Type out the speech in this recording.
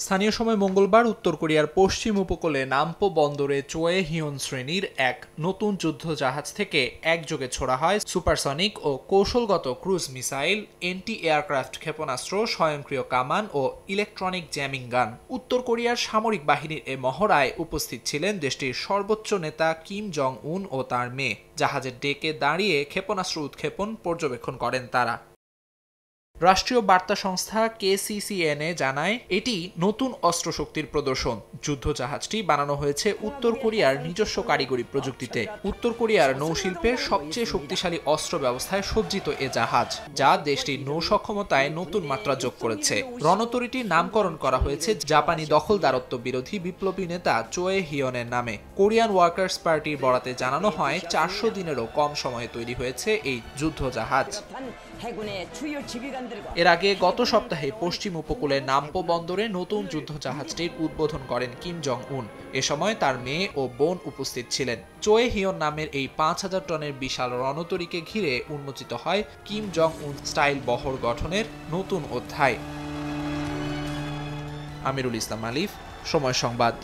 স্থানীয় সময় মঙ্গলবার উত্তর কোরিয়ার পশ্চিম উপকূলে নামপো বন্দরে চোয়ে হিয়ন শ্রেণীর এক নতুন যুদ্ধ জাহাজ থেকে একযোগে ছোড়া হয় সুপারসনিক ও কৌশলগত ক্রুজ মিসাইল, এন্টি এয়ারক্রাফট ক্ষেপণাস্ত্র, স্বয়ংক্রিয় কামান ও ইলেকট্রনিক জ্যামিং গান। উত্তর কোরিয়ার সামরিক বাহিনীর এ মহড়ায় উপস্থিত ছিলেন দেশটির সর্বোচ্চ নেতা কিম জং উন ও তার মেয়ে। জাহাজের ডেকে দাঁড়িয়ে ক্ষেপণাস্ত্র উৎক্ষেপণ পর্যবেক্ষণ করেন তারা। রাষ্ট্রীয় বার্তা সংস্থা KCCNA জানায়, এটি নতুন অস্ত্রশক্তির প্রদর্শন। যুদ্ধজাহাজটি বানানো হয়েছে উত্তর কোরিয়ার নিজস্ব কারিগরি প্রযুক্তিতে। উত্তর কোরিয়ার নৌশিল্পের সবচেয়ে শক্তিশালী অস্ত্র ব্যবস্থায় সজ্জিত এ জাহাজ, যা দেশটির নৌ সক্ষমতায় নতুন মাত্রা যোগ করেছে। রণতরীটির নামকরণ করা হয়েছে জাপানি দখলদারত্ব বিরোধী বিপ্লবী নেতা চোয়ে হিয়নের নামে। কোরিয়ান ওয়ার্কার্স পার্টির বরাতে জানানো হয়, 400 দিনেরও কম সময়ে তৈরি হয়েছে এই যুদ্ধজাহাজ। এর আগে গত সপ্তাহে পশ্চিম উপকূলের নামপো বন্দরে নতুন যুদ্ধজাহাজটির উদ্বোধন করেন কিম জং উন। এ সময় তার মেয়ে ও বোন উপস্থিত ছিলেন। চোয়ে হিয়ন নামের এই 5000 টনের বিশাল রণতরীকে ঘিরে উন্মোচিত হয় কিম জং উন স্টাইল বহর গঠনের নতুন অধ্যায়। আমিরুল ইসলাম আলিফ, সময় সংবাদ।